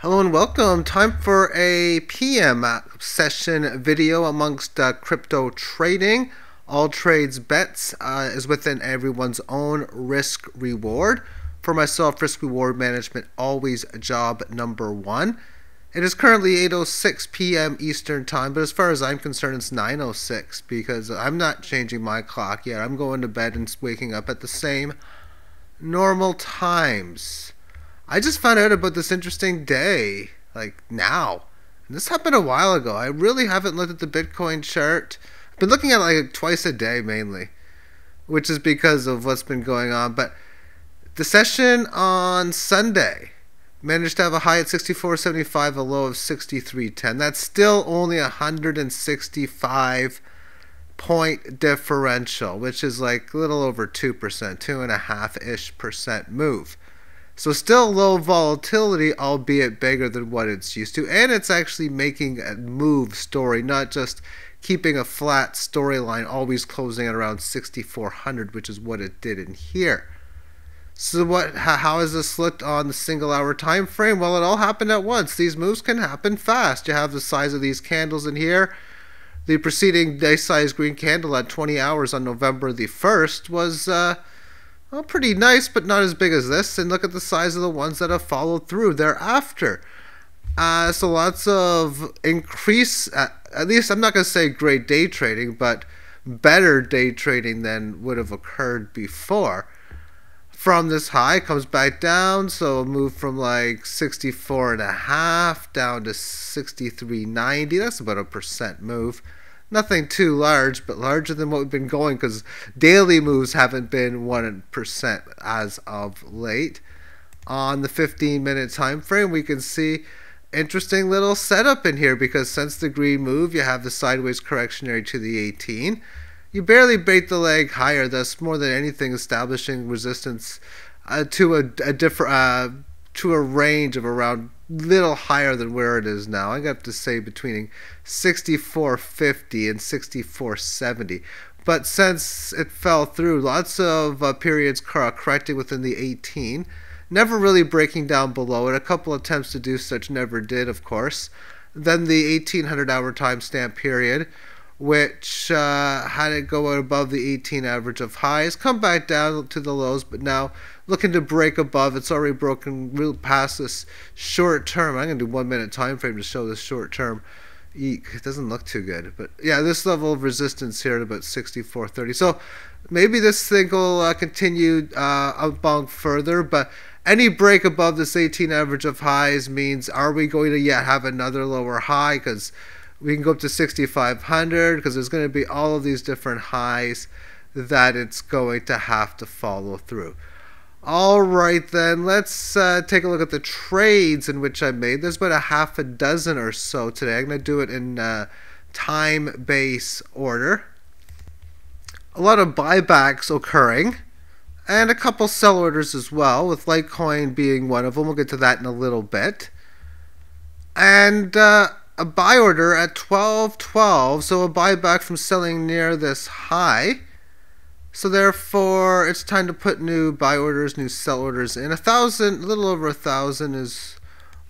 Hello and welcome. Time for a PM session video amongst crypto trading. All trades bets is within everyone's own risk reward. For myself, risk reward management always job number one. It is currently 8:06 p.m. Eastern time, but as far as I'm concerned, it's 9:06 because I'm not changing my clock yet. I'm going to bed and waking up at the same normal times. I just found out about this interesting day, like now. And this happened a while ago. I really haven't looked at the Bitcoin chart. I've been looking at it like twice a day mainly, which is because of what's been going on. But the session on Sunday managed to have a high at 64.75, a low of 63.10. That's still only a 165 point differential, which is like a little over 2%, 2.5-ish% move. So still low volatility, albeit bigger than what it's used to. And it's actually making a move story, not just keeping a flat storyline, always closing at around 6,400, which is what it did in here. So how has this looked on the single hour time frame? Well, it all happened at once. These moves can happen fast. You have the size of these candles in here. The preceding day-sized green candle at 20 hours on November the 1st was well, pretty nice, but not as big as this. And look at the size of the ones that have followed through thereafter. So lots of increase, at least I'm not going to say great day trading, but better day trading than would have occurred before. From this high, comes back down, so move from like 64.5 down to 63.90. That's about a percent move. Nothing too large, but larger than what we've been going because daily moves haven't been 1% as of late. On the 15-minute time frame, we can see interesting little setup in here because since the green move, you have the sideways correction area to the 18. You barely break the leg higher, thus more than anything establishing resistance to a range of around little higher than where it is now. I have to say between 64.50 and 64.70. But since it fell through, lots of periods correcting within the 18, never really breaking down below it. A couple attempts to do such, never did, of course. Then the 1800-hour timestamp period, which had it go above the 18 average of highs, come back down to the lows, but now looking to break above. It's already broken real past this short term. I'm going to do 1 minute time frame to show this short term. Eek, it doesn't look too good, but yeah, this level of resistance here at about 64.30. So maybe this thing will continue outbound further, but any break above this 18 average of highs means, are we going to yet have another lower high? Because we can go up to 6,500 because there's going to be all of these different highs that it's going to have to follow through. All right, then let's take a look at the trades in which I made. There's about a half a dozen or so today. I'm going to do it in time base order. A lot of buybacks occurring and a couple sell orders as well, with Litecoin being one of them. We'll get to that in a little bit. And a buy order at 12.12, so a buyback from selling near this high. So therefore, it's time to put new buy orders, new sell orders in. 1,000, a little over 1,000 is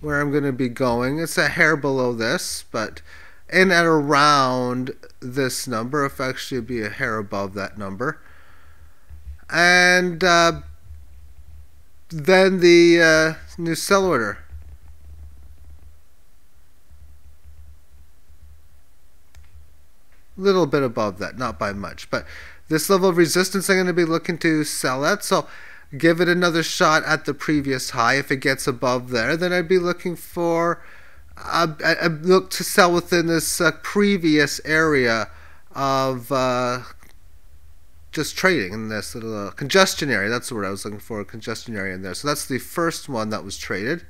where I'm going to be going. It's a hair below this, but in at around this number. If actually it'd be a hair above that number. And then the new sell order. Little bit above that, not by much, but this level of resistance I'm going to be looking to sell at, so give it another shot at the previous high. If it gets above there, then I'd be looking for a look to sell within this previous area of just trading in this little congestion area. That's the word I was looking for, a congestion area in there. So that's the first one that was traded.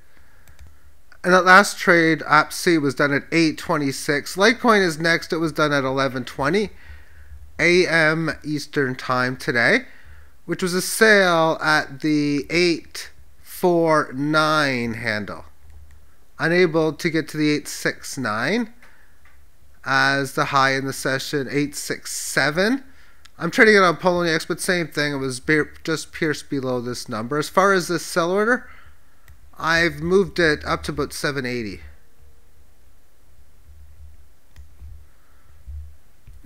And that last trade, AppC, was done at 8:26. Litecoin is next. It was done at 11:20 a.m. Eastern Time today, which was a sale at the 849 handle. Unable to get to the 869 as the high in the session, 867. I'm trading it on Poloniex, but same thing. It was just pierced below this number. As far as this sell order, I've moved it up to about 780.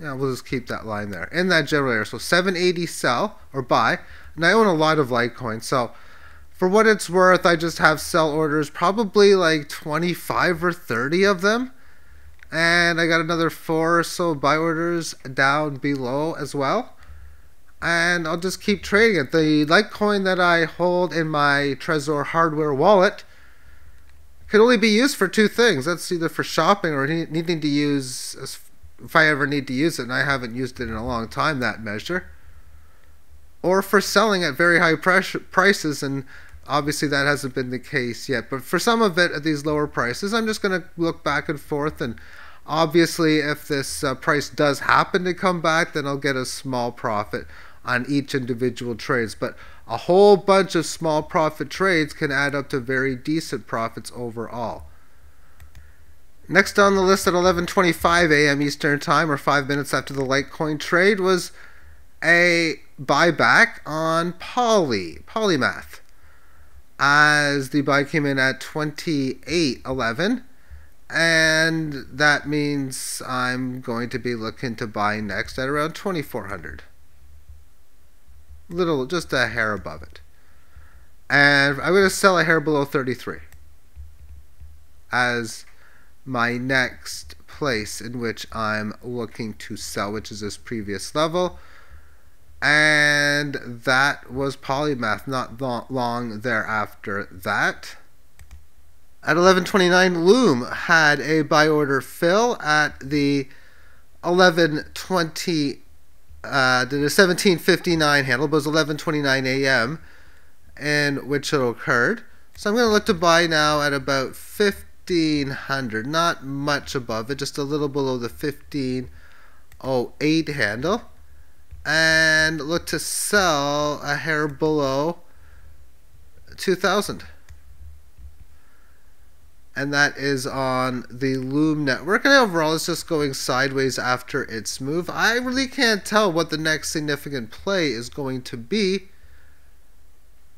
Yeah, we'll just keep that line there in that general area. So 780 sell or buy. And I own a lot of Litecoin, so for what it's worth, I just have sell orders, probably like 25 or 30 of them. And I got another 4 or so buy orders down below as well. And I'll just keep trading it. The Litecoin that I hold in my Trezor hardware wallet can only be used for two things. That's either for shopping or needing to use, if I ever need to use it, and I haven't used it in a long time, that measure. Or for selling at very high prices, and obviously that hasn't been the case yet. But for some of it at these lower prices, I'm just going to look back and forth, and obviously if this price does happen to come back, then I'll get a small profit on each individual trades. But a whole bunch of small profit trades can add up to very decent profits overall. Next on the list at 11:25 a.m. Eastern Time, or 5 minutes after the Litecoin trade, was a buyback on Polymath, as the buy came in at 28.11, and that means I'm going to be looking to buy next at around 2,400. Just a hair above it. And I'm going to sell a hair below 33 as my next place in which I'm looking to sell, which is this previous level. And that was Polymath. Not long thereafter that. At 11:29, Loom had a buy order fill at the 11:20 the 17:59 handle, but it was 11:29 a.m. in which it occurred. So I'm going to look to buy now at about 1,500, not much above it, just a little below the 15.08 handle, and look to sell a hair below 2,000. And that is on the Loom network. And overall, it's just going sideways after its move. I really can't tell what the next significant play is going to be.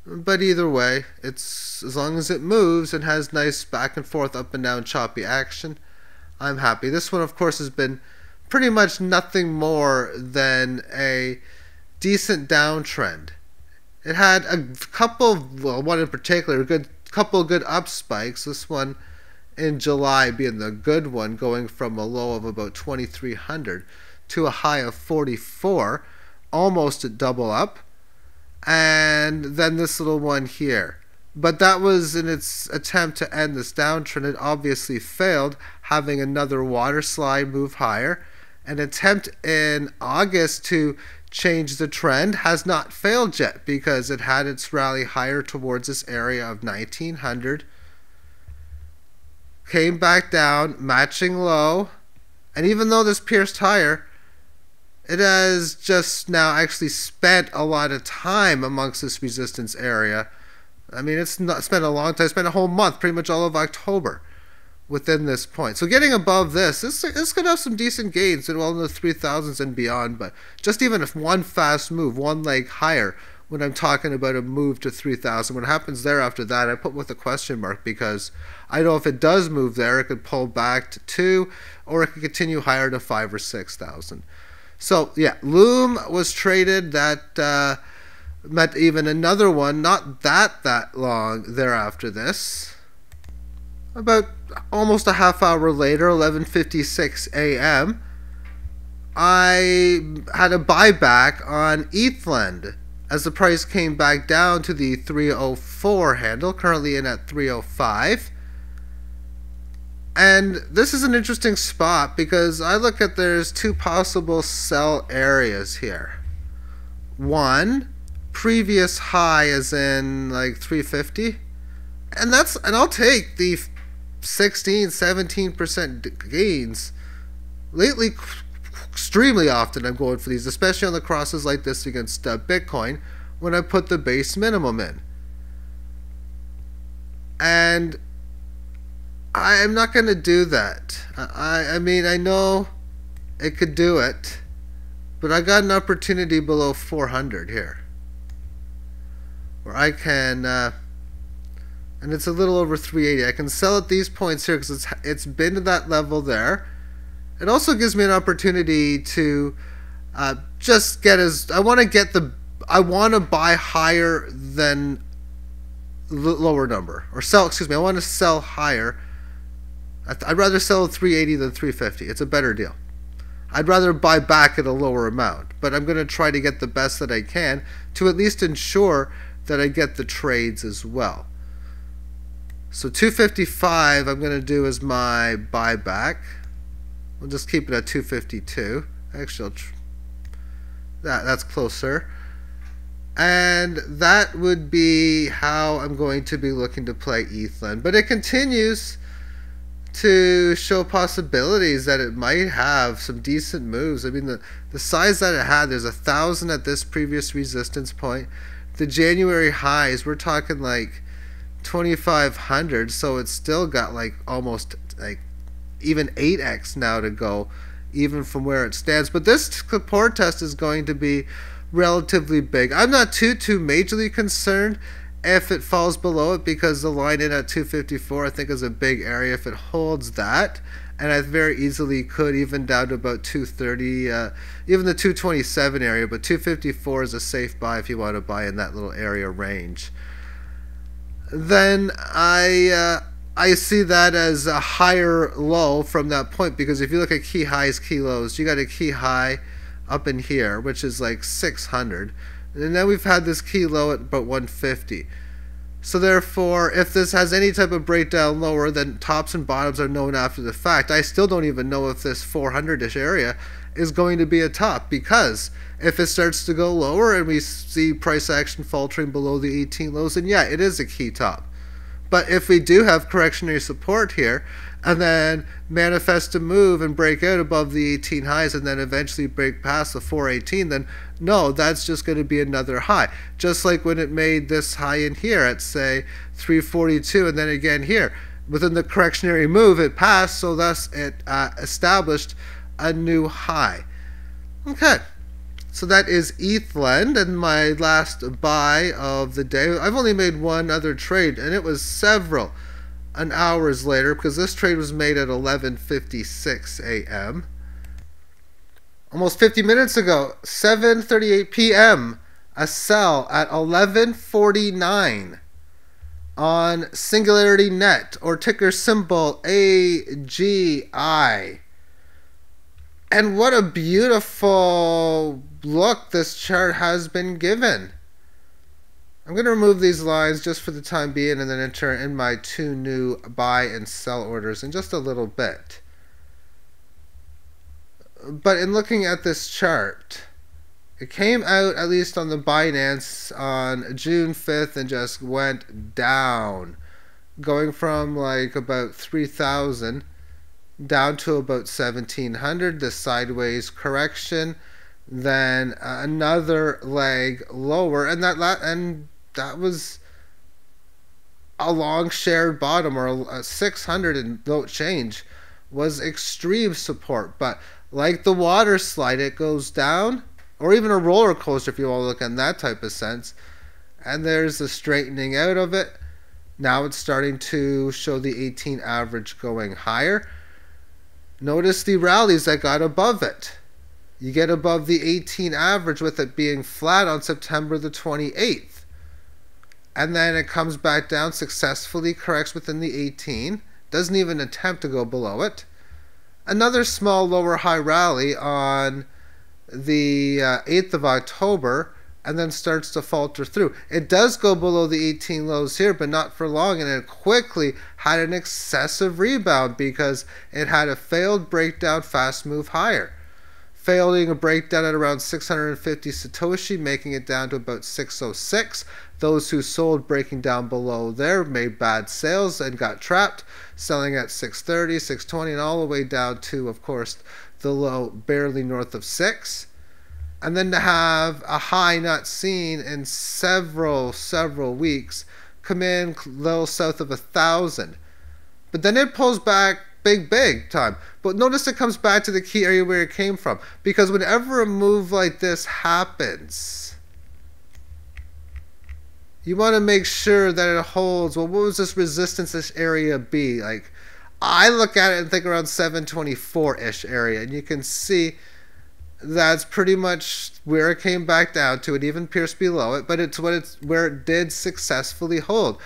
But either way, it's as long as it moves and has nice back and forth, up and down, choppy action, I'm happy. This one, of course, has been pretty much nothing more than a decent downtrend. It had a couple, well, one in particular, a couple of good up spikes. This one in July being the good one, going from a low of about 2,300 to a high of 44, almost a double up. And then this little one here. But that was in its attempt to end this downtrend. It obviously failed, having another water slide move higher. An attempt in August to change the trend has not failed yet, because it had its rally higher towards this area of 1,900. Came back down, matching low. And even though this pierced higher, it has just now actually spent a lot of time amongst this resistance area. I mean, it's not spent a long time, spent a whole month, pretty much all of October, within this point. So getting above this could have some decent gains and well in the 3,000s and beyond. But just even if one fast move, one leg higher, when I'm talking about a move to 3,000, what happens there after that, I put with a question mark, because I know if it does move there, it could pull back to 2, or it could continue higher to 5 or 6,000. So yeah, Loom was traded. That met even another one, not that long thereafter this. About almost a half hour later, 11:56 a.m., I had a buyback on Ethland as the price came back down to the 304 handle, currently in at 305. And this is an interesting spot, because I look at there's two possible sell areas here. One, previous high as in like 350, and I'll take the 16-17% gains. Lately, extremely often I'm going for these, especially on the crosses like this against Bitcoin, when I put the base minimum in. And I'm not going to do that. I mean, I know it could do it, but I got an opportunity below 400 here, where I can and it's a little over 380. I can sell at these points here because it's been to that level there. It also gives me an opportunity to just get I want to buy higher than lower number, or sell, excuse me, I want to sell higher. I'd rather sell at 380 than 350. It's a better deal. I'd rather buy back at a lower amount, but I'm going to try to get the best that I can to at least ensure that I get the trades as well. So 255 I'm going to do as my buyback. We'll just keep it at 252. Actually, that's closer. And that would be how I'm going to be looking to play ETHLend. But it continues to show possibilities that it might have some decent moves. I mean, the size that it had, there's 1,000 at this previous resistance point. The January highs, we're talking like 2,500, so it's still got like almost like even 8x now to go, even from where it stands. But this support test is going to be relatively big. I'm not too majorly concerned if it falls below it, because the line in at 254 I think is a big area. If it holds that, and I very easily could even down to about 230, even the 227 area, but 254 is a safe buy if you want to buy in that little area range. Then I see that as a higher low from that point, because if you look at key highs, key lows, you got a key high up in here, which is like 600, and then we've had this key low at about 150. So therefore, if this has any type of breakdown lower, then tops and bottoms are known after the fact. I still don't even know if this 400-ish area is going to be a top, because if it starts to go lower and we see price action faltering below the 18 lows, then yeah, it is a key top. But if we do have correctionary support here, and then manifest a move and break out above the 18 highs, and then eventually break past the 418, then no, that's just going to be another high. Just like when it made this high in here at, say, 342, and then again here. Within the correctionary move, it passed, so thus it established a new high. Okay. So that is ETHLend, and my last buy of the day. I've only made one other trade, and it was several hours later, because this trade was made at 11:56 a.m. Almost 50 minutes ago, 7:38 p.m. a sell at 11:49 on Singularity Net, or ticker symbol AGI. And what a beautiful look this chart has been given. I'm going to remove these lines just for the time being, and then enter in my two new buy and sell orders in just a little bit. But in looking at this chart, it came out, at least on the Binance, on June 5th and just went down, going from like about 3,000 down to about 1,700, the sideways correction, then another leg lower, and that was a long shared bottom, or a 600 and no change was extreme support. But like the water slide, it goes down, or even a roller coaster if you want to look in that type of sense, and there's a straightening out of it. Now it's starting to show the 18 average going higher. Notice the rallies that got above it. You get above the 18 average with it being flat on September the 28th. And then it comes back down, successfully corrects within the 18. Doesn't even attempt to go below it. Another small lower high rally on the 8th of October, and then starts to falter through. It does go below the 18 lows here, but not for long, and it quickly had an excessive rebound because it had a failed breakdown fast move higher. Failing a breakdown at around 650 Satoshi, making it down to about 606. Those who sold breaking down below there made bad sales and got trapped, selling at 630, 620, and all the way down to, of course, the low barely north of 6. And then to have a high not seen in several weeks come in a little south of 1,000. But then it pulls back big time. But notice it comes back to the key area where it came from. Because whenever a move like this happens, You want to make sure that it holds. Well, what was this resistance, this area be? Like, I look at it and think around 724-ish area, and you can see that's pretty much where it came back down to. It even pierced below it, but it's where it did successfully hold,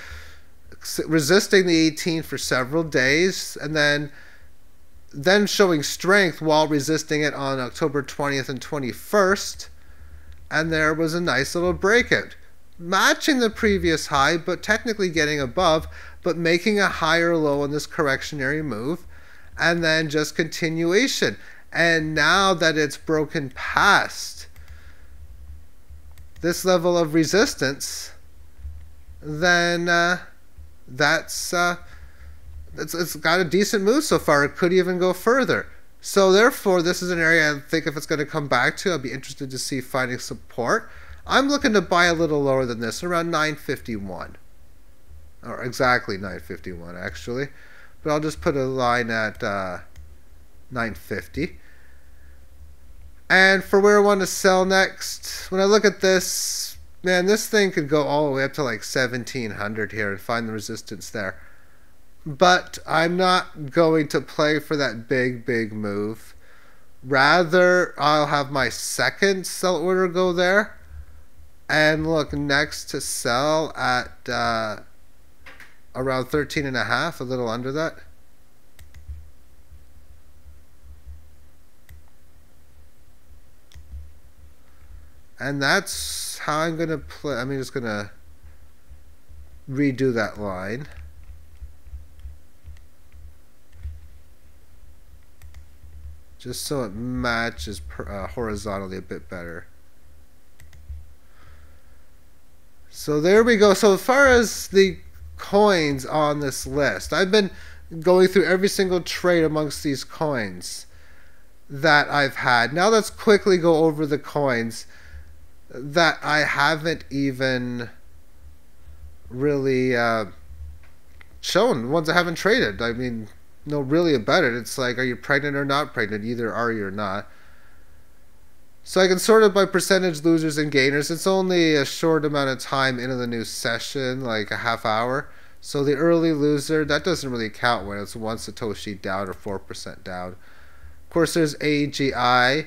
resisting the 18 for several days, and then showing strength while resisting it on October 20th and 21st, and there was a nice little breakout, matching the previous high, but technically getting above, but making a higher low in this correctionary move, and then just continuation. And now that it's broken past this level of resistance, then it's got a decent move so far. It could even go further. So therefore, this is an area I think if it's going to come back to, I'll be interested to see finding support. I'm looking to buy a little lower than this, around 951. Or exactly 951, actually. But I'll just put a line at 950. And for where I want to sell next, when I look at this, man, this thing could go all the way up to like 1700 here and find the resistance there. But I'm not going to play for that big move. Rather, I'll have my second sell order go there and look next to sell at around 13.5, a little under that. And that's how I'm going to play. I'm just going to redo that line. Just so it matches horizontally a bit better. So there we go. So as far as the coins on this list, I've been going through every single trade amongst these coins that I've had. Now let's quickly go over the coins that I haven't even really shown, ones I haven't traded. I mean, no, really about it. It's like, are you pregnant or not pregnant? Either are you or not. So I can sort it by percentage losers and gainers. It's only a short amount of time into the new session, like a half hour. So the early loser, that doesn't really count when it's 1 Satoshi down or 4% down. Of course, there's AGI.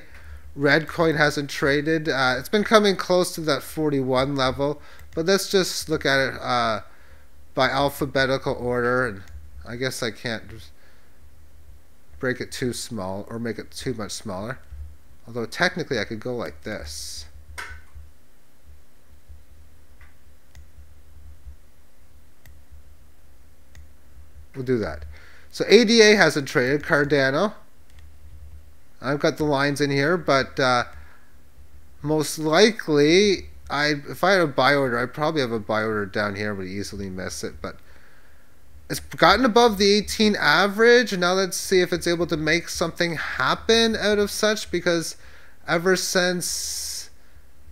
Red coin hasn't traded. It's been coming close to that 41 level, but let's just look at it by alphabetical order. And I guess I can't break it too small or make it too much smaller. Although technically I could go like this. We'll do that. So ADA hasn't traded. Cardano. I've got the lines in here, but most likely, if I had a buy order, I'd probably have a buy order down here, but easily miss it. But it's gotten above the 18 average, and now let's see if it's able to make something happen out of such, because ever since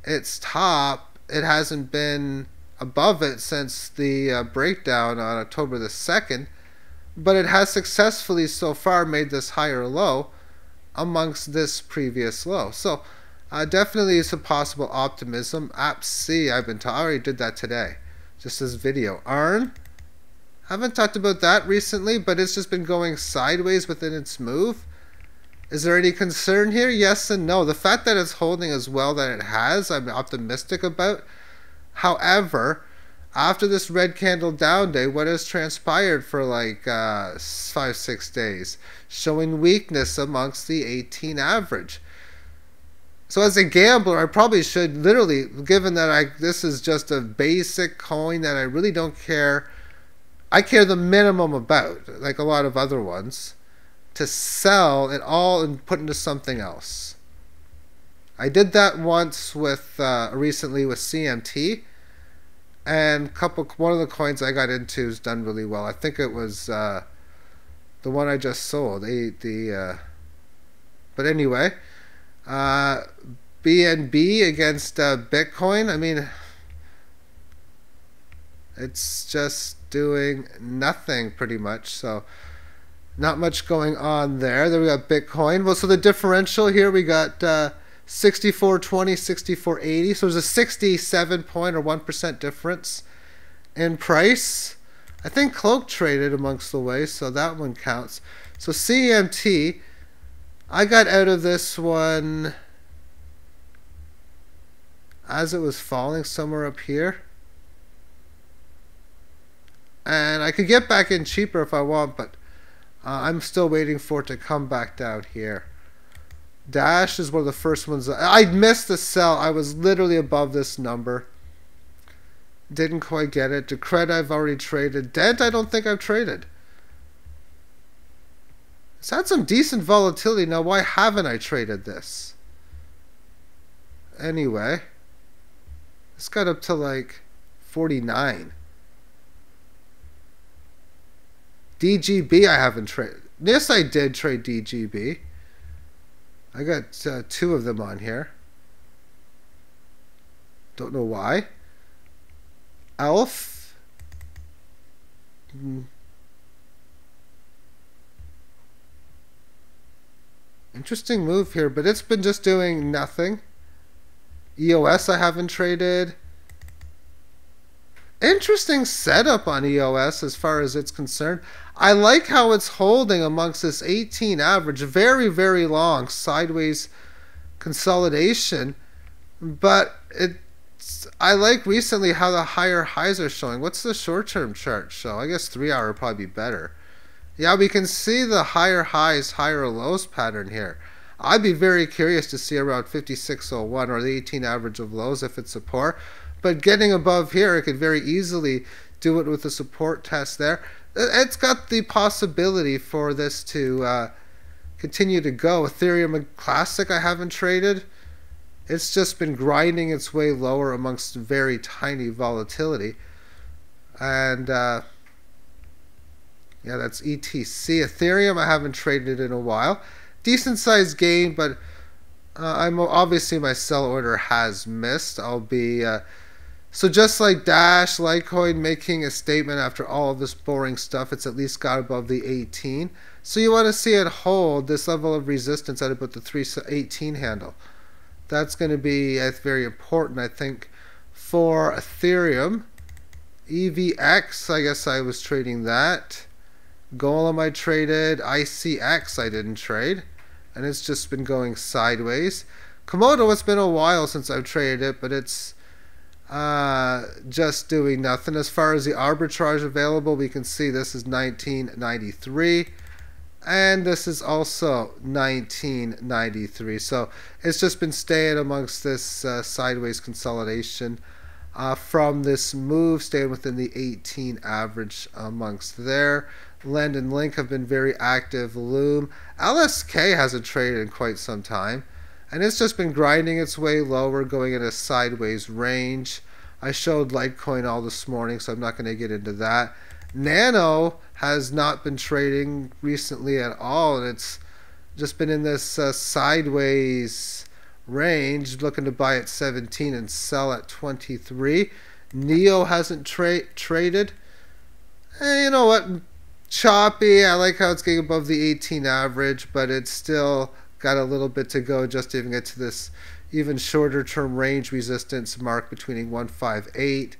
its top, it hasn't been above it since the breakdown on October the 2nd, but it has successfully so far made this higher low amongst this previous low. So definitely some possible optimism. AppC, I already did that today, just this video. ARN, haven't talked about that recently, but it's just been going sideways within its move. Is there any concern here? Yes and no. The fact that it's holding as well that it has, I'm optimistic about. However, after this red candle down day, what has transpired for like 5-6 days? Showing weakness amongst the 18 average. So as a gambler, I probably should literally, given that this is just a basic coin that I really don't care. I care the minimum about, like a lot of other ones, to sell it all and put into something else. I did that once with recently with CMT. And one of the coins I got into has done really well. I think it was the one I just sold. But anyway, BNB against Bitcoin. I mean, it's just doing nothing pretty much. So not much going on there. Then we got Bitcoin. Well, so the differential here, we got 64.20, 64.80. So there's a 67 point or 1% difference In price, I think Cloak traded amongst the way, so that one counts. So CMT, I got out of this one as it was falling somewhere up here. And I could get back in cheaper if I want, but I'm still waiting for it to come back down here. Dash is one of the first ones. I missed the sell. I was literally above this number. Didn't quite get it. Decred I've already traded. Dent I don't think I've traded. It's had some decent volatility. Now why haven't I traded this? Anyway. It's got up to like 49. DGB I haven't traded. Yes, I did trade DGB. I got 2 of them on here. Don't know why. Elf. Interesting move here, but it's been just doing nothing. EOS I haven't traded. Interesting setup on EOS as far as it's concerned. I like how it's holding amongst this 18 average. Very, very long sideways consolidation. But I like recently how the higher highs are showing. What's the short-term chart show? I guess 3-hour would probably be better. Yeah, we can see the higher highs, higher lows pattern here. I'd be very curious to see around 56.01 or the 18 average of lows if it's support. But getting above here, it could very easily do it with a support test there. It's got the possibility for this to continue to go. Ethereum Classic I haven't traded. It's just been grinding its way lower amongst very tiny volatility. And yeah, that's ETC. Ethereum I haven't traded in a while. Decent sized gain, but I'm obviously my sell order has missed. I'll be so just like Dash, Litecoin making a statement after all of this boring stuff, it's at least got above the 18. So you want to see it hold this level of resistance at about the 318 handle. That's going to be very important, I think, for Ethereum. EVX, I guess I was trading that. Golem I traded. ICX I didn't trade. And it's just been going sideways. Komodo, it's been a while since I've traded it, but it's just doing nothing. As far as the arbitrage available, we can see this is 1993. And this is also 1993. So it's just been staying amongst this sideways consolidation from this move, staying within the 18 average amongst there. Lend and Link have been very active. Loom. LSK hasn't traded in quite some time. And it's just been grinding its way lower, going in a sideways range. I showed Litecoin all this morning, so I'm not going to get into that. Nano has not been trading recently at all, and it's just been in this sideways range, looking to buy at 17 and sell at 23. Neo hasn't traded. You know what? Choppy. I like how it's getting above the 18 average, but it's still got a little bit to go just to even get to this even shorter term range resistance mark between 158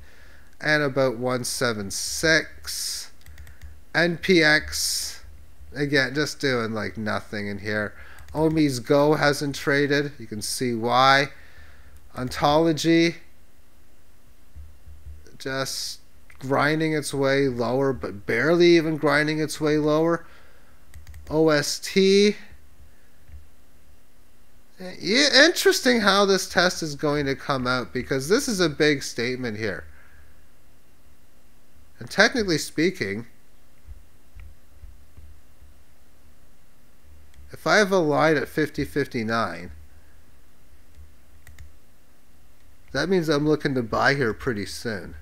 and about 176. NPX, again, just doing like nothing in here. Omi's Go hasn't traded. You can see why. Ontology, just grinding its way lower, but barely even grinding its way lower. OST, yeah, interesting how this test is going to come out, because this is a big statement here. And technically speaking, if I have a line at 50.59, that means I'm looking to buy here pretty soon.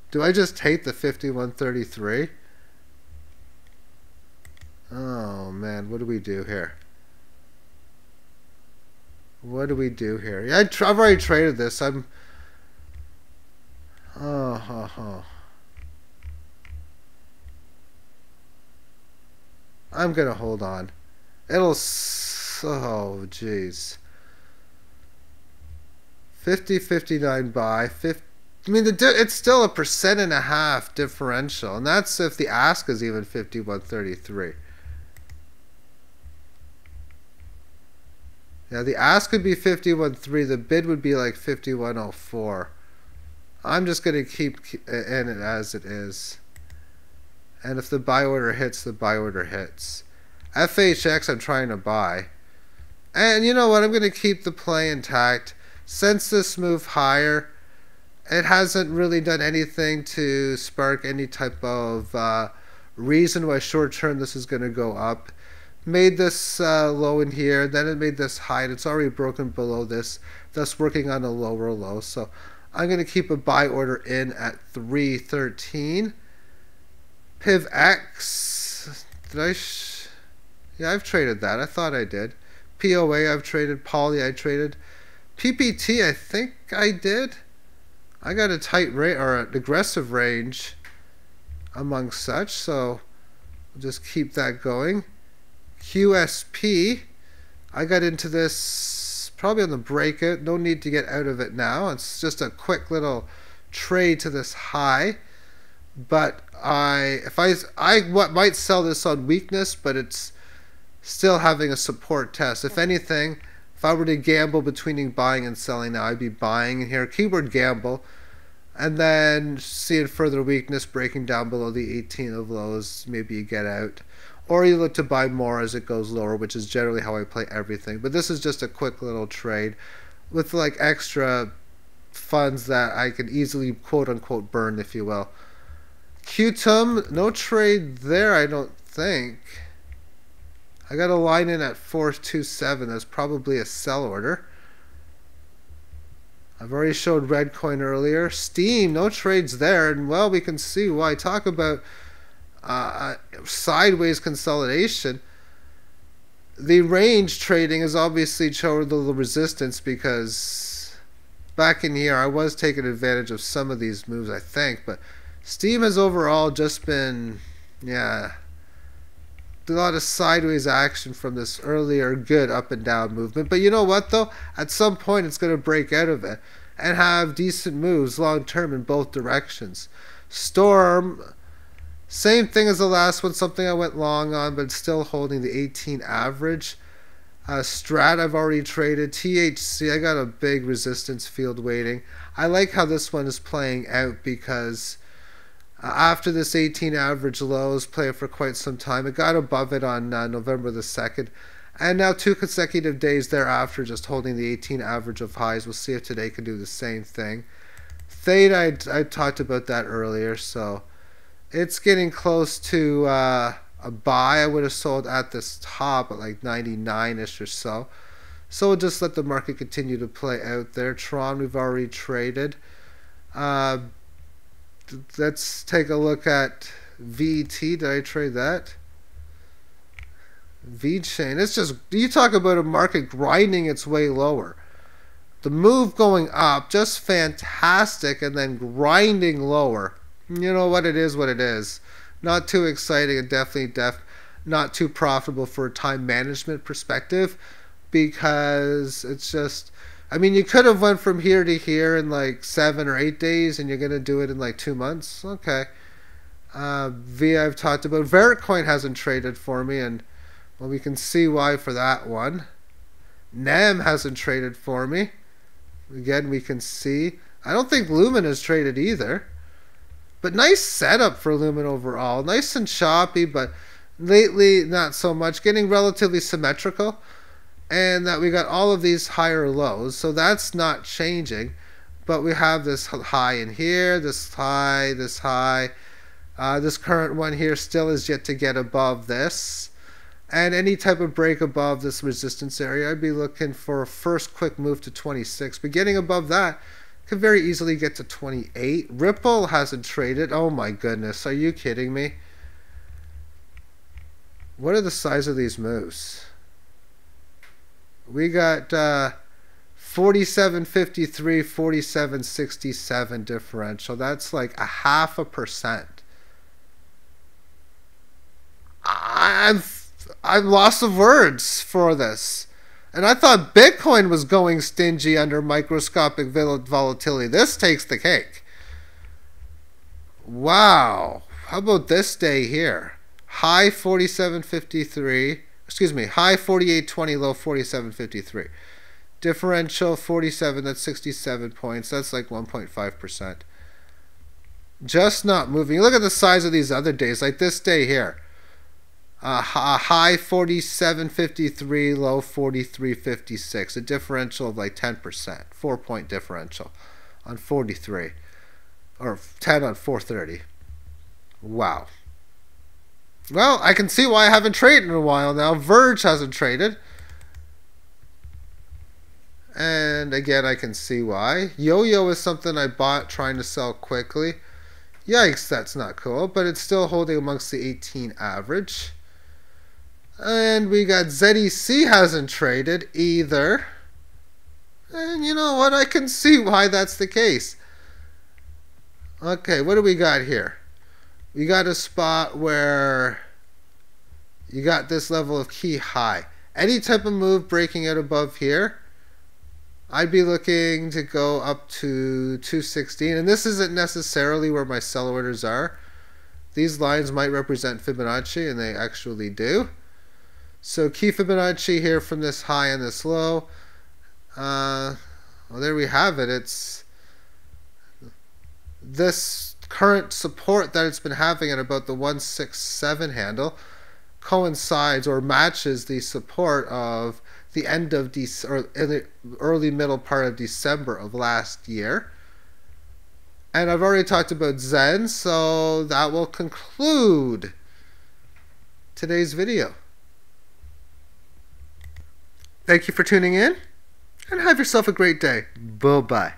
Do I just hate the 51.33? Oh man, what do we do here? What do we do here? Yeah, I've already traded this. I'm gonna hold on. It'll oh jeez. 50.59 buy, I mean, it's still 1.5% differential, and that's if the ask is even 51.33. Yeah, the ask would be 51.3. The bid would be like 51.04. I'm just going to keep in it as it is. And if the buy order hits, the buy order hits. FHX I'm trying to buy. And you know what? I'm going to keep the play intact. Since this move higher, it hasn't really done anything to spark any type of reason why short term this is going to go up. Made this low in here, then it made this high, and it's already broken below this, thus working on a lower low. So I'm going to keep a buy order in at 313. PivX, yeah, I've traded that. I thought I did. POA I've traded. Poly I traded. PPT I think I did. I got a tight rate or an aggressive range among such, so we'll just keep that going. QSP, I got into this probably on the breakout. No need to get out of it now. It's just a quick little trade to this high. But I might sell this on weakness, but it's still having a support test. If anything, if I were to gamble between buying and selling now, I'd be buying in here. Keyword gamble. And then seeing further weakness breaking down below the 18 of lows, maybe you get out. Or you look to buy more as it goes lower, which is generally how I play everything. But this is just a quick little trade with like extra funds that I can easily quote unquote burn, if you will. QTUM, no trade there, I don't think. I got a line in at 427. That's probably a sell order. I've already showed Redcoin earlier. Steam, no trades there. And well, we can see why. Talk about sideways consolidation. The range trading has obviously showed the resistance because back in here I was taking advantage of some of these moves, I think. But Steam has overall just been, yeah, a lot of sideways action from this earlier good up and down movement. But you know what though? At some point it's going to break out of it and have decent moves long term in both directions. Storm, same thing as the last one, something I went long on, but still holding the 18 average. Strat I've already traded. THC, I got a big resistance field waiting. I like how this one is playing out because after this 18 average lows, playing for quite some time. It got above it on November the 2nd. And now 2 consecutive days thereafter, just holding the 18 average of highs. We'll see if today can do the same thing. Theta, I talked about that earlier. So it's getting close to a buy. I would have sold at this top at like 99-ish or so. So we'll just let the market continue to play out there. Tron, we've already traded. Let's take a look at VT. Did I trade that? VChain. It's just, you talk about a market grinding its way lower. The move going up, just fantastic, and then grinding lower. You know what it is, what it is. Not too exciting, and definitely not too profitable for a time management perspective, because it's just, I mean, you could have went from here to here in like 7 or 8 days, and you're going to do it in like 2 months. Okay. V I've talked about. Veritcoin hasn't traded for me, and well, we can see why for that one. NEM hasn't traded for me. Again, we can see. I don't think Lumen has traded either. But nice setup for Lumen overall. Nice and choppy, but lately not so much. Getting relatively symmetrical. And that we got all of these higher lows. So that's not changing. But we have this high in here, this high, this high. This current one here still is yet to get above this. And any type of break above this resistance area, I'd be looking for a first quick move to 26. But getting above that could very easily get to 28. Ripple hasn't traded. Oh my goodness, are you kidding me? What are the size of these moves? We got 47.53, 47.67 differential. That's like 0.5%. I'm lost of words for this. And I thought Bitcoin was going stingy under microscopic volatility. This takes the cake. Wow. How about this day here? High 47.53. Excuse me. High 48.20, low 47.53. Differential 47. That's 67 points. That's like 1.5%. Just not moving. Look at the size of these other days. Like this day here. High 47.53, low 43.56. A differential of like 10%. 4-point differential on 43. Or 10 on 430. Wow. Well, I can see why I haven't traded in a while now. Verge hasn't traded. And again, I can see why. Yo-yo is something I bought trying to sell quickly. Yikes, that's not cool. But it's still holding amongst the 18 average. And we got ZEC hasn't traded either. And you know what? I can see why that's the case. Okay, what do we got here? We got a spot where you got this level of key high. Any type of move breaking out above here, I'd be looking to go up to 216. And this isn't necessarily where my sell orders are. These lines might represent Fibonacci, and they actually do. So key Fibonacci here from this high and this low. Well, there we have it. It's this current support that it's been having at about the 167 handle coincides or matches the support of the end of or in the early middle part of December of last year. And I've already talked about Zen, so that will conclude today's video. Thank you for tuning in, and have yourself a great day. Bye-bye.